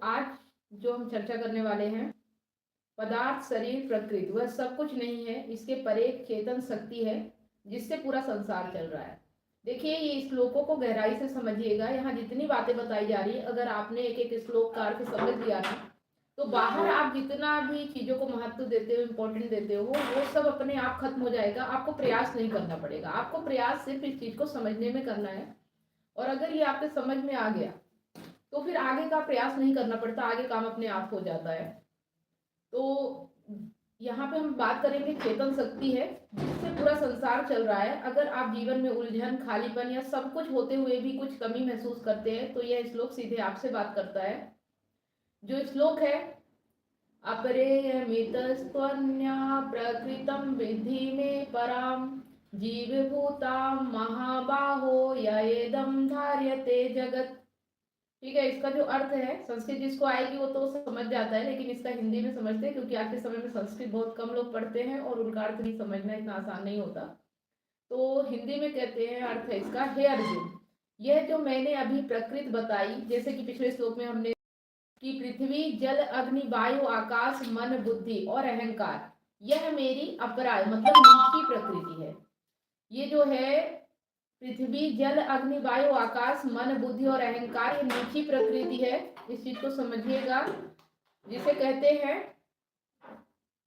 आज जो हम चर्चा करने वाले हैं, पदार्थ, शरीर, प्रकृति वह सब कुछ नहीं है, इसके परे एक चेतन शक्ति है जिससे पूरा संसार चल रहा है। देखिए, ये श्लोकों को गहराई से समझिएगा। यहाँ जितनी बातें बताई जा रही है, अगर आपने एक एक श्लोक का अर्थ समझ लिया ना, तो बाहर आप जितना भी चीजों को महत्व देते हो, इंपॉर्टेंट देते हो, वो सब अपने आप खत्म हो जाएगा। आपको प्रयास नहीं करना पड़ेगा, आपको प्रयास सिर्फ इस चीज को समझने में करना है। और अगर ये आपके समझ में आ गया तो फिर आगे का प्रयास नहीं करना पड़ता, आगे काम अपने आप हो जाता है। तो यहाँ पे हम बात करेंगे चेतन शक्ति है जिससे पूरा संसार चल रहा है। अगर आप जीवन में उलझन, खालीपन या सब कुछ होते हुए भी कुछ कमी महसूस करते हैं, तो यह श्लोक सीधे आपसे बात करता है। जो श्लोक है, अपरेयमितस्त्वन्या प्रकृतं विद्धि मे परां जीवभूतां महाबाहो ययेदं धार्यते जगत्। ठीक है, इसका जो अर्थ है, संस्कृत जिसको आएगी वो तो समझ जाता है, लेकिन इसका हिंदी में समझते हैं क्योंकि आज के समय में संस्कृत बहुत कम लोग पढ़ते हैं और उनका अर्थ भी समझना इतना आसान नहीं होता। तो हिंदी में कहते हैं, अर्थ है इसका, हे अर्जुन, यह जो मैंने अभी प्रकृति बताई, जैसे कि पिछले श्लोक में हमने कि पृथ्वी, जल, अग्नि, वायु, आकाश, मन, बुद्धि और अहंकार, यह मेरी अपरा मतलब नीची प्रकृति है। ये जो है पृथ्वी, जल, अग्नि, वायु, आकाश, मन, बुद्धि और अहंकार, ये नीची प्रकृति है। इस चीज को समझिएगा, जिसे कहते हैं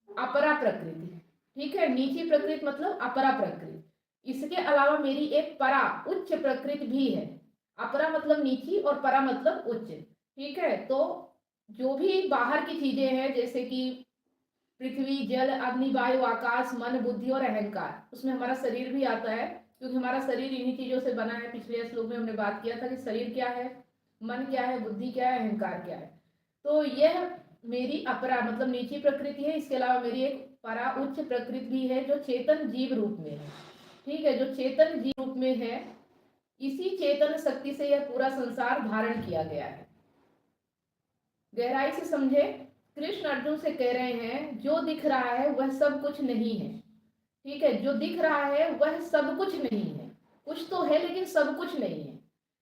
अपरा प्रकृति। ठीक है, नीची प्रकृति मतलब अपरा प्रकृति। इसके अलावा मेरी एक परा उच्च प्रकृति भी है। अपरा मतलब नीची और परा मतलब उच्च। ठीक है, तो जो भी बाहर की चीजें हैं, जैसे कि पृथ्वी, जल, अग्नि, वायु, आकाश, मन, बुद्धि और अहंकार, उसमें हमारा शरीर भी आता है, क्योंकि हमारा शरीर इन्हीं चीजों से बना है। पिछले श्लोक में हमने बात किया था कि शरीर क्या है, मन क्या है, बुद्धि क्या है, अहंकार क्या है। तो यह मेरी अपरा मतलब नीची प्रकृति है। इसके अलावा मेरी एक परा उच्च प्रकृति भी है जो चेतन जीव रूप में है। ठीक है, जो चेतन जीव रूप में है, इसी चेतन शक्ति से यह पूरा संसार धारण किया गया है। गहराई से समझे, कृष्ण अर्जुन से कह रहे हैं, जो दिख रहा है वह सब कुछ नहीं है। ठीक है, जो दिख रहा है वह सब कुछ नहीं है। कुछ तो है लेकिन सब कुछ नहीं है।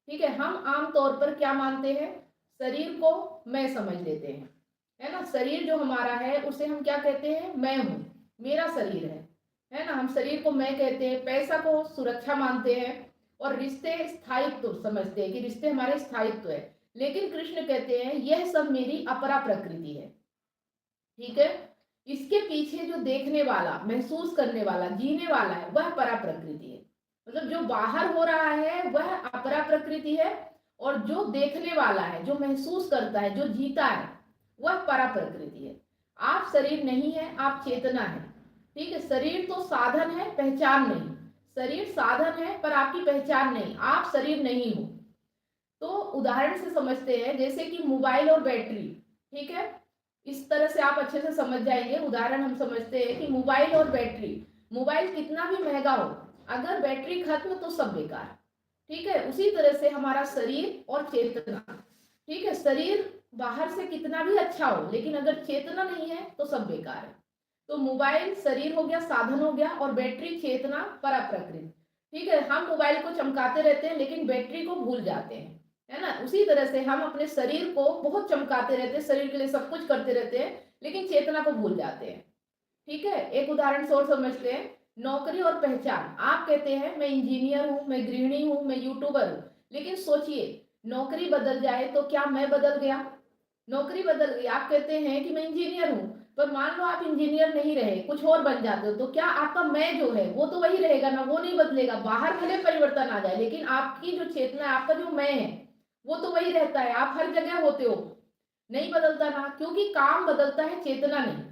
ठीक है, हम आमतौर पर क्या मानते हैं, शरीर को मैं समझ लेते हैं, है ना। शरीर जो हमारा है उसे हम क्या कहते हैं, मैं हूं, मेरा शरीर है ना। हम शरीर को मैं कहते हैं, पैसा को सुरक्षा मानते हैं और रिश्ते स्थायित्व समझते हैं कि रिश्ते हमारे स्थायित्व है। लेकिन कृष्ण कहते हैं यह सब मेरी अपरा प्रकृति है। ठीक है, इसके पीछे जो देखने वाला, महसूस करने वाला, जीने वाला है, वह परा प्रकृति है। मतलब जो बाहर हो रहा है वह अपरा प्रकृति है, और जो देखने वाला है, जो महसूस करता है, जो जीता है, वह परा प्रकृति है। आप शरीर नहीं है, आप चेतना है। ठीक है, शरीर तो साधन है, पहचान नहीं। शरीर साधन है पर आपकी पहचान नहीं, आप शरीर नहीं हो। तो उदाहरण से समझते हैं, जैसे कि मोबाइल और बैटरी। ठीक है, इस तरह से आप अच्छे से समझ जाएंगे। उदाहरण हम समझते हैं कि मोबाइल और बैटरी, मोबाइल कितना भी महंगा हो, अगर बैटरी खत्म तो सब बेकार। ठीक है, उसी तरह से हमारा शरीर और चेतना। ठीक है, शरीर बाहर से कितना भी अच्छा हो, लेकिन अगर चेतना नहीं है तो सब बेकार है। तो मोबाइल शरीर हो गया, साधन हो गया, और बैटरी चेतना, परा प्रकृति। ठीक है, हम मोबाइल को चमकाते रहते हैं लेकिन बैटरी को भूल जाते हैं, है ना। उसी तरह से हम अपने शरीर को बहुत चमकाते रहते हैं, शरीर के लिए सब कुछ करते रहते हैं, लेकिन चेतना को भूल जाते हैं। ठीक है, एक उदाहरण से और समझते हैं, नौकरी और पहचान। आप कहते हैं मैं इंजीनियर हूं, मैं गृहिणी हूं, मैं यूट्यूबर हूं, लेकिन सोचिए, नौकरी बदल जाए तो क्या मैं बदल गया? नौकरी बदल गई, आप कहते हैं कि मैं इंजीनियर हूं, पर मान लो आप इंजीनियर नहीं रहे, कुछ और बन जाते हो, तो क्या आपका मैं जो है वो तो वही रहेगा ना, वो नहीं बदलेगा। बाहर भले परिवर्तन आ जाए, लेकिन आपकी जो चेतना है, आपका जो मैं है, वो तो वही रहता है। आप हर जगह होते हो, नहीं बदलता ना, क्योंकि काम बदलता है, चेतना नहीं।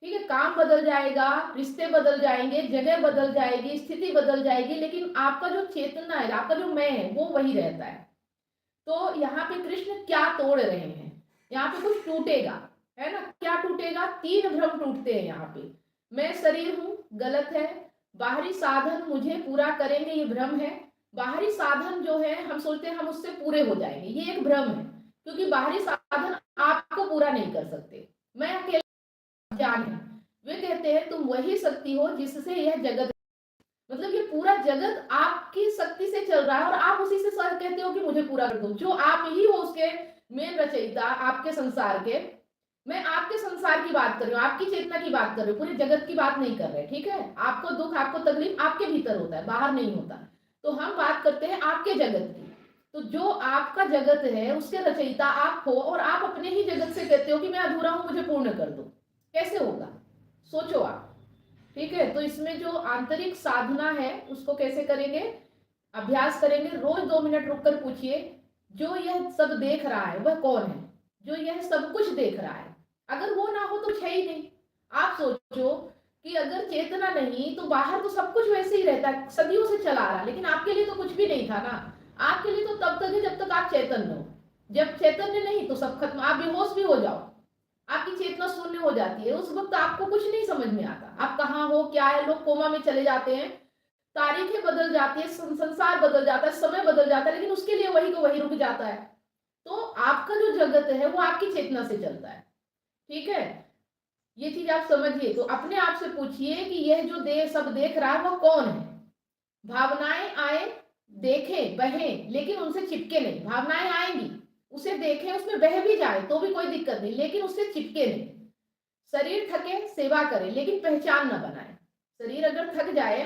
ठीक है, काम बदल जाएगा, रिश्ते बदल जाएंगे, जगह बदल जाएगी, स्थिति बदल जाएगी, लेकिन आपका जो चेतना है, आपका जो मैं है, वो वही रहता है। तो यहाँ पे कृष्ण क्या तोड़ रहे हैं, यहाँ पे कुछ टूटेगा, है ना। क्या टूटेगा? तीन भ्रम टूटते हैं यहाँ पे। मैं शरीर हूं, गलत है। बाहरी साधन मुझे पूरा करेंगे, ये भ्रम है। बाहरी साधन जो है, हम सोचते हैं हम उससे पूरे हो जाएंगे, ये एक भ्रम है, क्योंकि बाहरी साधन आपको पूरा नहीं कर सकते। मैं अकेला जान है। वे कहते हैं तुम वही शक्ति हो जिससे यह जगत, मतलब ये पूरा जगत आपकी शक्ति से चल रहा है, और आप उसी से कहते हो कि मुझे पूरा कर दो। जो आप ही हो उसके मेन रचयिता आपके संसार के, मैं आपके संसार की बात कर रही हूँ, आपकी चेतना की बात कर रही हूँ, पूरे जगत की बात नहीं कर रहे, ठीक है। आपको दुख, आपको तकलीफ आपके भीतर होता है, बाहर नहीं होता। तो हम बात करते हैं आपके जगत की। तो जो आपका जगत है उसके रचयिता आप हो, और आप अपने ही जगत से कहते हो कि मैं अधूरा हूं, मुझे पूर्ण कर दो। कैसे होगा, सोचो आप। ठीक है, तो इसमें जो आंतरिक साधना है उसको कैसे करेंगे, अभ्यास करेंगे। रोज 2 मिनट रुककर पूछिए, जो यह सब देख रहा है वह कौन है, जो यह सब कुछ देख रहा है। अगर वो ना हो तो कुछ है ही नहीं। आप सोचो कि अगर चेतना नहीं तो बाहर तो सब कुछ वैसे ही रहता है, सदियों से चला रहा, लेकिन आपके लिए तो कुछ भी नहीं था ना। आपके लिए तो तब तक है जब तक आप चैतन्य हो। जब चैतन्य नहीं तो सब खत्म, आप बेहोश भी हो जाओ, आपकी चेतना शून्य हो जाती है, उस वक्त आपको कुछ नहीं समझ में आता, आप कहाँ हो क्या है। लोग कोमा में चले जाते हैं, तारीखें बदल जाती है, संसार बदल जाता है, समय बदल जाता है, लेकिन उसके लिए वही को वही रुक जाता है। तो आपका जो जगत है वो आपकी चेतना से चलता है, ठीक है। ये चीज आप समझिए। तो अपने आप से पूछिए कि यह जो सब देख रहा है वो कौन है। भावनाएं आए, देखे, बहे, लेकिन उनसे चिपके नहीं। भावनाएं आएंगी, उसे देखें, उसमें बह भी जाए तो भी कोई दिक्कत नहीं, लेकिन उससे चिपके नहीं। शरीर थके, सेवा करे, लेकिन पहचान न बनाए। शरीर अगर थक जाए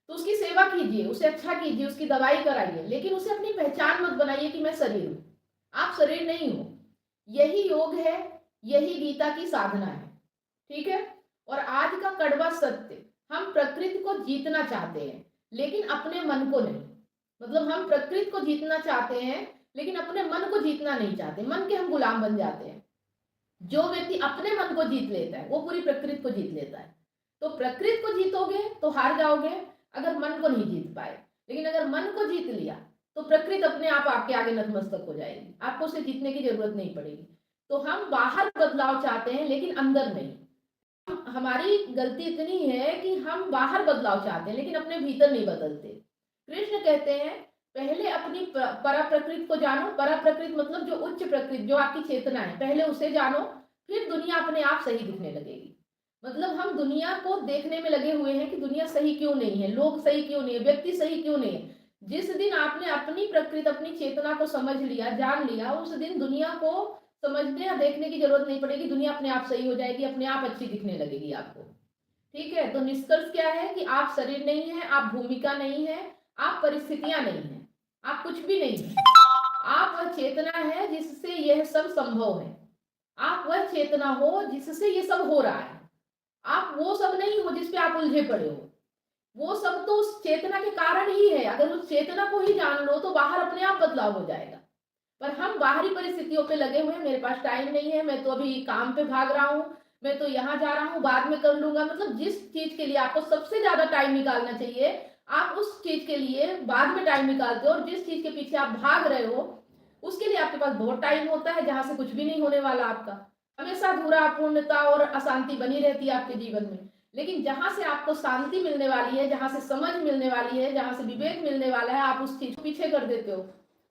तो उसकी सेवा कीजिए, उसे अच्छा कीजिए, उसकी दवाई कराइए, लेकिन उसे अपनी पहचान मत बनाइए कि मैं शरीर हूं। आप शरीर नहीं हो। यही योग है, यही गीता की साधना है, ठीक है। और आज का कड़वा सत्य, हम प्रकृति को जीतना चाहते हैं लेकिन अपने मन को नहीं। मतलब हम प्रकृति को जीतना चाहते हैं लेकिन अपने मन को जीतना नहीं चाहते, मन के हम गुलाम बन जाते हैं। जो व्यक्ति अपने मन को जीत लेता है वो पूरी प्रकृति को जीत लेता है। तो प्रकृति को जीतोगे तो हार जाओगे अगर मन को नहीं जीत पाए, लेकिन अगर मन को जीत लिया तो प्रकृति अपने आप आपके आगे नतमस्तक हो जाएगी, आपको उसे जीतने की जरूरत नहीं पड़ेगी। तो हम बाहर बदलाव चाहते हैं लेकिन अंदर नहीं। हमारी गलती इतनी है कि हम बाहर बदलाव चाहते हैं लेकिन अपने भीतर नहीं बदलते। कृष्ण कहते हैं पहले अपनी परा प्रकृति को जानो। परा प्रकृति मतलब जो उच्च प्रकृति, जो आपकी चेतना है, पहले उसे जानो, फिर दुनिया अपने आप सही दिखने लगेगी। मतलब हम दुनिया को देखने में लगे हुए हैं कि दुनिया सही क्यों नहीं है, लोग सही क्यों नहीं है, व्यक्ति सही क्यों नहीं है। जिस दिन आपने अपनी प्रकृति, अपनी चेतना को समझ लिया, जान लिया, उस दिन दुनिया को समझने या देखने की जरूरत नहीं पड़ेगी। दुनिया अपने आप सही हो जाएगी, अपने आप अच्छी दिखने लगेगी आपको, ठीक है। तो निष्कर्ष क्या है कि आप शरीर नहीं है, आप भूमिका नहीं है, आप परिस्थितियां नहीं है, आप कुछ भी नहीं है। आप वह चेतना है जिससे यह सब संभव है। आप वह चेतना हो जिससे ये सब हो रहा है। आप वो सब नहीं हो जिसपे आप उलझे पड़े हो। वो सब तो उस चेतना के कारण ही है। अगर उस चेतना को ही जान लो तो बाहर अपने आप बदलाव हो जाएगा। पर हम बाहरी परिस्थितियों पे लगे हुए हैं, मेरे पास टाइम नहीं है, मैं तो अभी काम पे भाग रहा हूँ, मैं तो यहाँ जा रहा हूँ, बाद में कर लूंगा। मतलब जिस चीज के लिए आपको सबसे ज्यादा टाइम निकालना चाहिए, आप उस चीज के लिए बाद में टाइम निकालते हो, और जिस चीज के पीछे आप भाग रहे हो उसके लिए आपके पास बहुत टाइम होता है, जहां से कुछ भी नहीं होने वाला आपका। हमेशा अधूरा, अपूर्णता और अशांति बनी रहती है आपके जीवन में। लेकिन जहां से आपको शांति मिलने वाली है, जहां से समझ मिलने वाली है, जहां से विवेक मिलने वाला है, आप उस चीज को पीछे कर देते हो।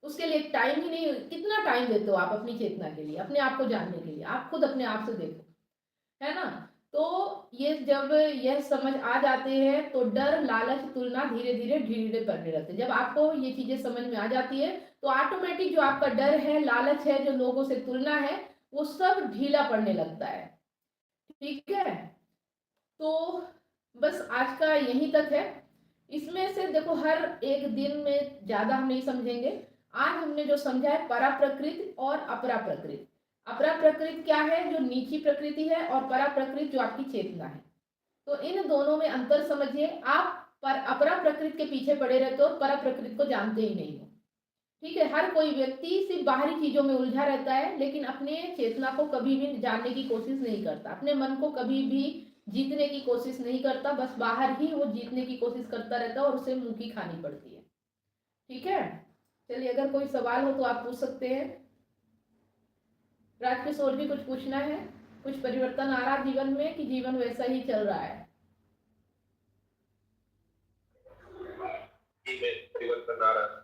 उसके लिए टाइम ही नहीं। कितना टाइम देते हो आप अपनी चेतना के लिए, अपने आप को जानने के लिए? आप खुद अपने आप से देखो, है ना। तो ये जब यह समझ आ जाते हैं तो डर, लालच, तुलना धीरे धीरे ढीले पड़ने लगते हैं। जब आपको ये चीजें समझ में आ जाती है तो ऑटोमेटिक जो आपका डर है, लालच है, जो लोगों से तुलना है, वो सब ढीला पड़ने लगता है, ठीक है। तो बस आज का यहीं तक है। इसमें से देखो, हर एक दिन में ज्यादा हम नहीं समझेंगे। आज हमने जो समझा है परा प्रकृति और अपरा प्रकृति। अपरा प्रकृति क्या है? जो नीची प्रकृति है, और परा प्रकृति जो आपकी चेतना है। तो इन दोनों में अंतर समझिए। आप पर अपरा प्रकृति के पीछे पड़े रहते हो और परा प्रकृति को जानते ही नहीं हो, ठीक है। हर कोई व्यक्ति सिर्फ बाहरी चीजों में उलझा रहता है लेकिन अपने चेतना को कभी भी जानने की कोशिश नहीं करता, अपने मन को कभी भी जीतने की कोशिश नहीं करता। बस बाहर ही वो जीतने की कोशिश करता रहता है और उसे मुंह की खानी पड़ती है, ठीक है। चलिए, अगर कोई सवाल हो तो आप पूछ सकते हैं। राजकिशोर जी, कुछ पूछना है? कुछ परिवर्तन आ रहा जीवन में कि जीवन वैसा ही चल रहा है? परिवर्तन आ रहा है।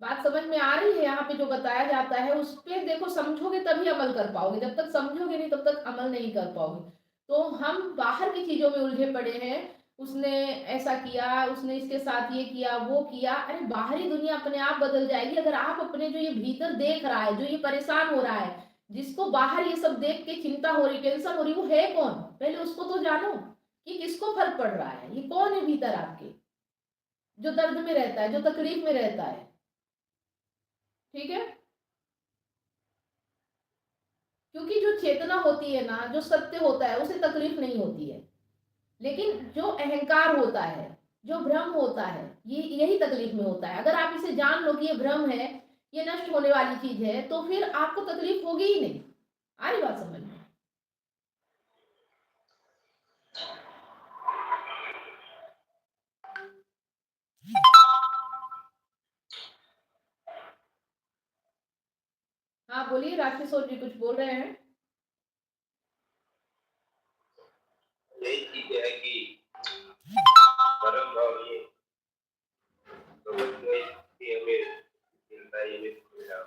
बात समझ में आ रही है? यहाँ पे जो बताया जाता है उस पे देखो, समझोगे तभी अमल कर पाओगे, जब तक समझोगे नहीं तब तक अमल नहीं कर पाओगे। तो हम बाहर की चीजों में उलझे पड़े हैं, उसने ऐसा किया, उसने इसके साथ ये किया, वो किया। अरे बाहरी दुनिया अपने आप बदल जाएगी अगर आप अपने जो ये भीतर देख रहा है, जो ये परेशान हो रहा है, जिसको बाहर ये सब देख के चिंता हो रही, टेंशन हो रही, वो है कौन? पहले उसको तो जानो कि किसको फर्क पड़ रहा है, ये कौन है भीतर आपके, जो दर्द में रहता है, जो तकलीफ में रहता है। ठीक है? क्योंकि जो चेतना होती है ना, जो सत्य होता है, उसे तकलीफ नहीं होती है। लेकिन जो अहंकार होता है, जो भ्रम होता है, ये यही तकलीफ में होता है। अगर आप इसे जान लो कि ये भ्रम है, ये नष्ट होने वाली चीज है, तो फिर आपको तकलीफ होगी ही नहीं। आ रही बात समझ में? हाँ बोलिए, राजकिशोर जी कुछ बोल रहे हैं। यही चीज है कि परम भाव ये तो बस वही कि हमें चिंता ये मिला।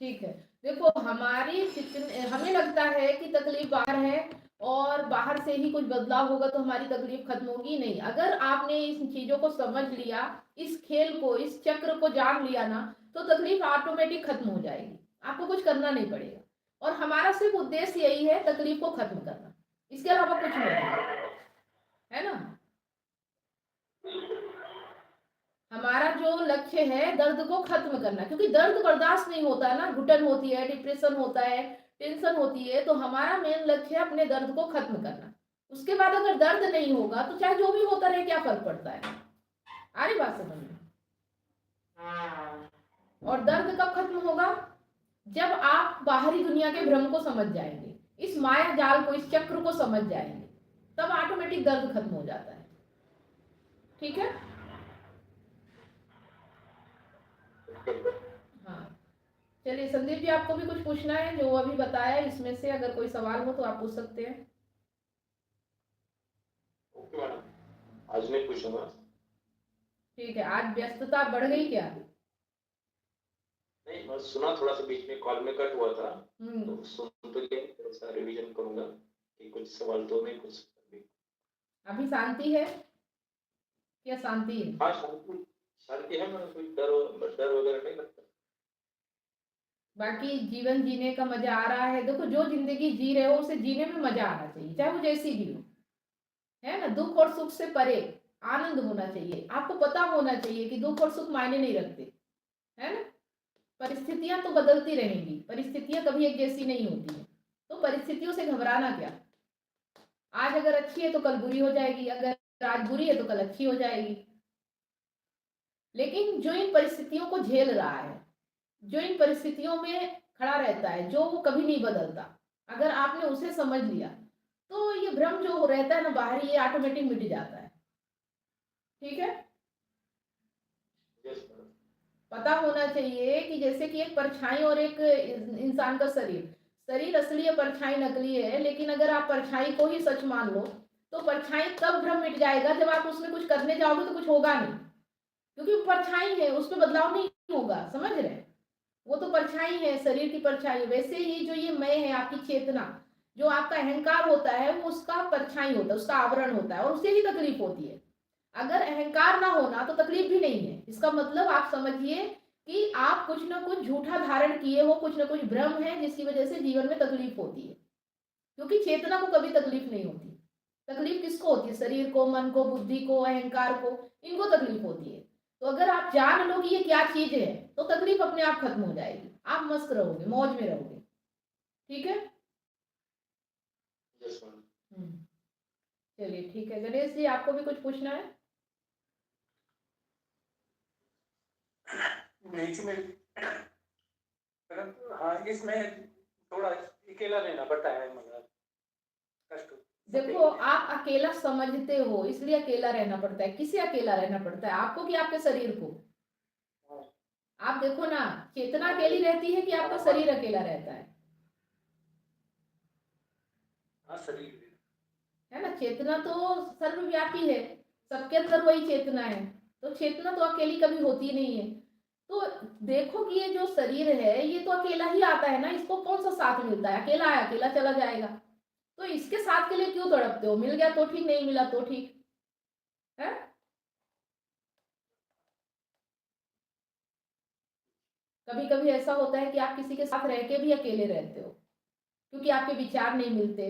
ठीक है। देखो हमारी हमें लगता है कि तकलीफ बाहर है और बाहर से ही कुछ बदलाव होगा तो हमारी तकलीफ खत्म होगी। नहीं, अगर आपने इन चीजों को समझ लिया, इस खेल को, इस चक्र को जान लिया ना, तो तकलीफ ऑटोमेटिक खत्म हो जाएगी। आपको कुछ करना नहीं पड़ेगा। और हमारा सिर्फ उद्देश्य यही है, तकलीफ को खत्म करना, इसके अलावा कुछ नहीं है ना। हमारा जो लक्ष्य है दर्द को खत्म करना, क्योंकि दर्द बर्दाश्त नहीं होता है ना, घुटन होती है, डिप्रेशन होता है, टेंशन होती है, तो हमारा मेन लक्ष्य है अपने दर्द को खत्म करना। उसके बाद अगर दर्द नहीं होगा तो चाहे जो भी होता रहे, क्या फर्क पड़ता है। आ रही बात समझ में? और दर्द कब खत्म होगा? जब आप बाहरी दुनिया के भ्रम को समझ जाएंगे, इस माया जाल को, इस चक्र को समझ जाएंगे, तब ऑटोमेटिक दर्द खत्म हो जाता है। ठीक है? हाँ, चलिए संदीप जी, आपको भी कुछ पूछना है जो अभी बताया इसमें से? अगर कोई सवाल हो तो आप पूछ सकते हैं। ओके मैडम, आज नहीं पूछूंगा। ठीक है। आज व्यस्तता बढ़ गई क्या? नहीं, बस सुना, थोड़ा सा बीच में कॉल में कट हुआ था हम्म। तो सुन तो लिया, थोड़ा सा रिवीजन करूंगा कि कुछ सवाल तो नहीं पूछ सकते। अभी शांति है? क्या शांति है? हाँ, शांति शांति है मैडम, कोई डर वगैरह नहीं लगता। बाकी जीवन जीने का मजा आ रहा है? देखो, जो जिंदगी जी रहे हो उसे जीने में मजा आना चाहिए, चाहे वो जैसी भी हो, है ना। दुख और सुख से परे आनंद होना चाहिए। आपको पता होना चाहिए कि दुख और सुख मायने नहीं रखते, है ना। परिस्थितियां तो बदलती रहेंगी, परिस्थितियां कभी एक जैसी नहीं होती है, तो परिस्थितियों से घबराना क्या। आज अगर अच्छी है तो कल बुरी हो जाएगी, अगर आज बुरी है तो कल अच्छी हो जाएगी। लेकिन जो इन परिस्थितियों को झेल रहा है, जो इन परिस्थितियों में खड़ा रहता है, जो वो कभी नहीं बदलता, अगर आपने उसे समझ लिया तो ये भ्रम जो रहता है ना बाहरी, ये ऑटोमेटिक मिट जाता है। ठीक है? Yes madam. पता होना चाहिए कि जैसे कि एक परछाई और एक इंसान का शरीर, शरीर असली है, परछाई नकली है। लेकिन अगर आप परछाई को ही सच मान लो तो परछाई तब भ्रम मिट जाएगा जब आप उसमें कुछ करने जाओगे तो कुछ होगा नहीं, क्योंकि वो परछाई है, उस पर बदलाव नहीं होगा। समझ रहे हैं? वो तो परछाई है, शरीर की परछाई। वैसे ही जो ये मैं है, आपकी चेतना, जो आपका अहंकार होता है, वो उसका परछाई होता है, उसका आवरण होता है, और उससे ही तकलीफ होती है। अगर अहंकार ना होना तो तकलीफ भी नहीं है। इसका मतलब आप समझिए कि आप कुछ ना कुछ झूठा धारण किए हो, कुछ ना कुछ भ्रम है जिसकी वजह से जीवन में तकलीफ होती है। क्योंकि चेतना को कभी तकलीफ नहीं होती। तकलीफ किसको होती है? शरीर को, मन को, बुद्धि को, अहंकार को, इनको तकलीफ होती है। तो अगर आप जान लो कि ये क्या चीज है तो तकलीफ अपने आप खत्म हो जाएगी, आप मस्त रहोगे, मौज में रहोगे। ठीक है? Yes madam. चलिए ठीक है। गणेश जी, आपको भी कुछ पूछना है? बीच में हाँ, इसमें थोड़ा अकेला रहना पड़ता है, मतलब कष्ट। देखो, आप अकेला समझते हो इसलिए अकेला रहना पड़ता है। किसे अकेला रहना पड़ता है, आपको कि आपके शरीर को? आप देखो ना, चेतना अकेली रहती है कि आपका शरीर अकेला रहता है? हाँ, शरीर है ना। चेतना तो सर्वव्यापी है, सबके अंदर वही चेतना है, तो चेतना तो अकेली कभी होती नहीं है। तो देखो कि ये जो शरीर है ये तो अकेला ही आता है ना, इसको कौन सा साथ मिलता है? अकेला आया अकेला चला जाएगा। तो इसके साथ के लिए क्यों तड़पते हो? मिल गया तो ठीक, नहीं मिला तो ठीक है। कभी कभी ऐसा होता है कि आप किसी के साथ रह के भी अकेले रहते हो, क्योंकि आपके विचार नहीं मिलते,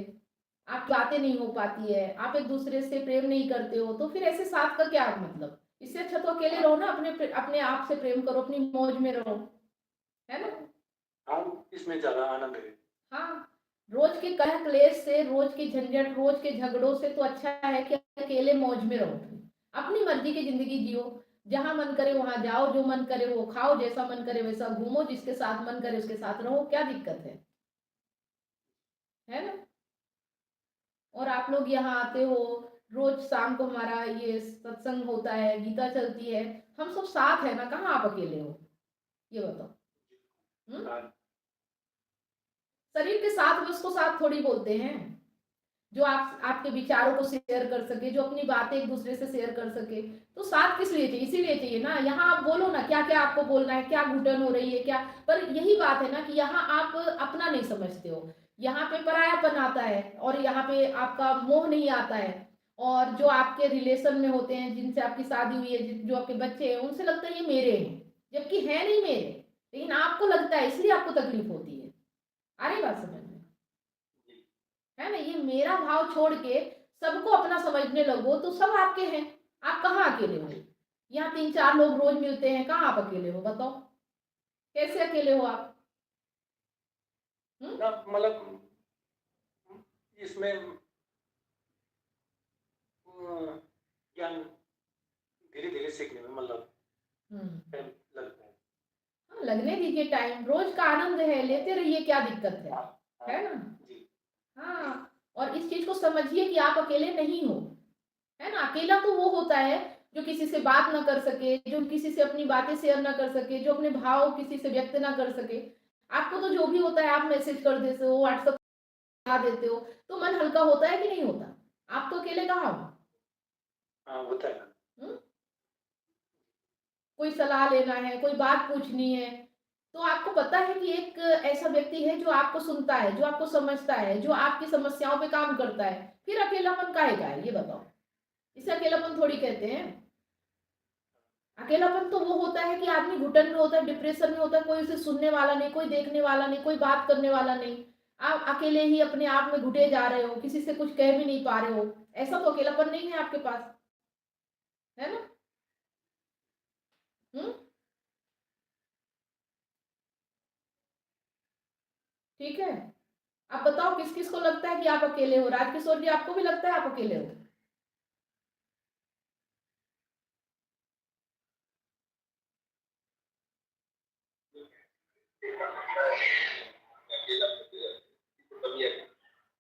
आप बातें नहीं हो पाती है, आप एक दूसरे से प्रेम नहीं करते हो, तो फिर ऐसे साथ का क्या मतलब? इससे अच्छा तो अकेले रहो ना, अपने आप से प्रेम करो, अपनी मौज में रहो, है ना। हाँ, इसमें ज्यादा आनंद है। हाँ, रोज के कलह क्लेश से, रोज के झंझट, रोज के झगड़ों से तो अच्छा है कि अकेले मौज में रहो, अपनी मर्जी की जिंदगी जियो, जहां मन करे वहां जाओ, जो मन करे वो खाओ, जैसा मन करे वैसा घूमो, जिसके साथ मन करे उसके साथ रहो, क्या दिक्कत है ना। और आप लोग यहाँ आते हो, रोज शाम को हमारा ये सत्संग होता है, गीता चलती है, हम सब साथ है ना, कहाँ आप अकेले हो, ये बताओ। शरीर के साथ में उसको साथ थोड़ी बोलते हैं, जो आपके विचारों को शेयर कर सके, जो अपनी बातें एक दूसरे से शेयर कर सके, तो साथ किस लिए चाहिए? इसीलिए चाहिए ना। यहाँ आप बोलो ना, क्या क्या आपको बोलना है, क्या घुटन हो रही है क्या, पर यही बात है ना कि यहाँ आप अपना नहीं समझते हो, यहाँ पे परायापन आता है, और यहाँ पे आपका मोह नहीं आता है, और जो आपके रिलेशन में होते हैं, जिनसे आपकी शादी हुई है, जो आपके बच्चे हैं, उनसे लगता है ये मेरे हैं, जबकि है नहीं मेरे, लेकिन आपको लगता है, इसलिए आपको तकलीफ होती है। आ रही बात समझ में, है ना। ये मेरा भाव छोड़ के सबको अपना समझने लगो तो सब आपके हैं, आप कहाँ अकेले हो? यहाँ 3-4 लोग रोज मिलते हैं, कहाँ आप अकेले हो? बताओ, कैसे अकेले हो आप? मतलब इसमें ज्ञान धीरे धीरे सीखने में मतलब टाइम लगता है। हाँ, लगने दीजिए टाइम, रोज का आनंद है, लेते रहिए, क्या दिक्कत है ना। हाँ, और इस चीज को समझिए कि आप अकेले नहीं हो, है ना। अकेला तो वो होता है जो किसी से बात ना कर सके, जो किसी से अपनी बातें शेयर ना कर सके, जो अपने भाव किसी से व्यक्त ना कर सके। आपको तो जो भी होता है आप मैसेज कर देते हो, व्हाट्सएप देते हो, तो मन हल्का होता है कि नहीं होता? आप तो अकेले कहाँ हो? हाँ, होता है। कोई सलाह लेना है, कोई बात पूछनी है, तो आपको पता है कि एक ऐसा व्यक्ति है जो आपको सुनता है, जो आपको समझता है, जो आपकी समस्याओं पे काम करता है, फिर अकेलापन काहे का है, ये बताओ। इसे अकेलापन थोड़ी कहते हैं। अकेलापन तो वो होता है कि आदमी घुटन में होता है, डिप्रेशन में होता है, कोई उसे सुनने वाला नहीं, कोई देखने वाला नहीं, कोई बात करने वाला नहीं, आप अकेले ही अपने आप में घुटे जा रहे हो, किसी से कुछ कह भी नहीं पा रहे हो, ऐसा तो अकेलापन नहीं है आपके पास, है ना। ठीक है, आप बताओ किस किस को लगता है कि आप अकेले हो? राजकिशोर जी, आपको भी लगता है आप अकेले हो?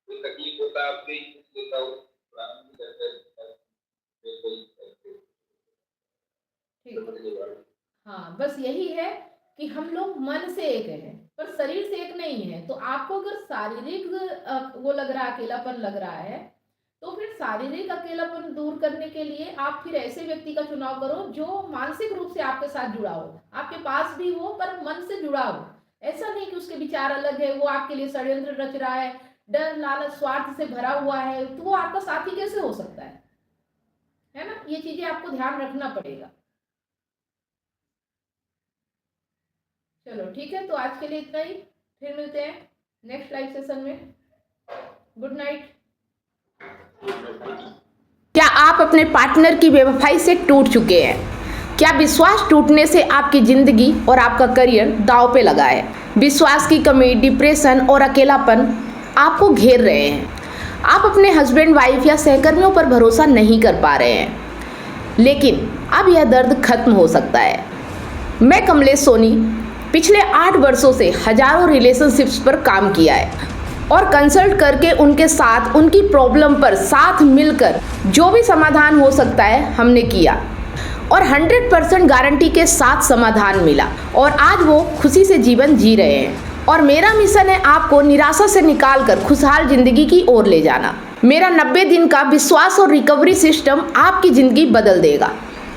कोई तकलीफ होता है आपसे पूछ लेता हूँ, हाँ, बस यही है कि हम लोग मन से एक हैं पर शरीर से एक नहीं है। तो आपको अगर शारीरिक वो लग रहा है, अकेलापन लग रहा है, तो फिर शारीरिक अकेलापन दूर करने के लिए आप फिर ऐसे व्यक्ति का चुनाव करो जो मानसिक रूप से आपके साथ जुड़ा हो, आपके पास भी हो पर मन से जुड़ा हो। ऐसा नहीं कि उसके विचार अलग है, वो आपके लिए षड्यंत्र रच रहा है, डर लालच स्वार्थ से भरा हुआ है, तो वो आपका साथी कैसे हो सकता है ना। ये चीजें आपको ध्यान रखना पड़ेगा। चलो ठीक है, तो आज के लिए इतना ही, फिर मिलते हैं नेक्स्ट लाइव सेशन में। Good night. क्या आप अपने पार्टनर की बेवफाई से टूट चुके हैं? क्या विश्वास टूटने से आपकी जिंदगी और आपका करियर दांव पे लगा है? विश्वास की कमी, डिप्रेशन और अकेलापन आपको घेर रहे हैं। आप अपने हस्बैंड, वाइफ या सहकर्मियों पर भरोसा नहीं कर पा रहे हैं, लेकिन अब यह दर्द खत्म हो सकता है। मैं कमलेश सोनी पिछले 8 वर्षों से हजारों रिलेशनशिप्स पर काम किया है और कंसल्ट करके उनके साथ उनकी प्रॉब्लम पर साथ मिलकर जो भी समाधान हो सकता है हमने किया और 100% गारंटी के साथ समाधान मिला और आज वो खुशी से जीवन जी रहे हैं। और मेरा मिशन है आपको निराशा से निकालकर खुशहाल जिंदगी की ओर ले जाना। मेरा 90 दिन का विश्वास और रिकवरी सिस्टम आपकी जिंदगी बदल देगा।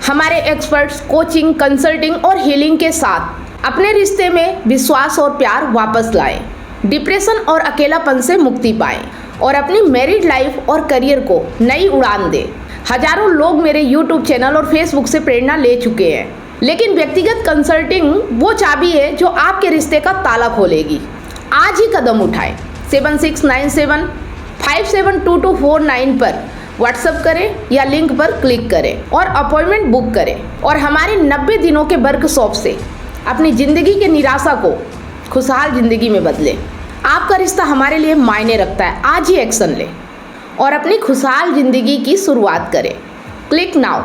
हमारे एक्सपर्ट्स कोचिंग, कंसल्टिंग और हीलिंग के साथ अपने रिश्ते में विश्वास और प्यार वापस लाएं, डिप्रेशन और अकेलापन से मुक्ति पाएं और अपनी मैरिड लाइफ और करियर को नई उड़ान दे। हजारों लोग मेरे YouTube चैनल और Facebook से प्रेरणा ले चुके हैं, लेकिन व्यक्तिगत कंसल्टिंग वो चाबी है जो आपके रिश्ते का ताला खोलेगी। आज ही कदम उठाएं। 7697572249 पर व्हाट्सएप करें या लिंक पर क्लिक करें और अपॉइंटमेंट बुक करें और हमारे 90 दिनों के वर्कशॉप से अपनी ज़िंदगी के निराशा को खुशहाल ज़िंदगी में बदलें। आपका रिश्ता हमारे लिए मायने रखता है। आज ही एक्शन लें और अपनी खुशहाल ज़िंदगी की शुरुआत करें। Click now.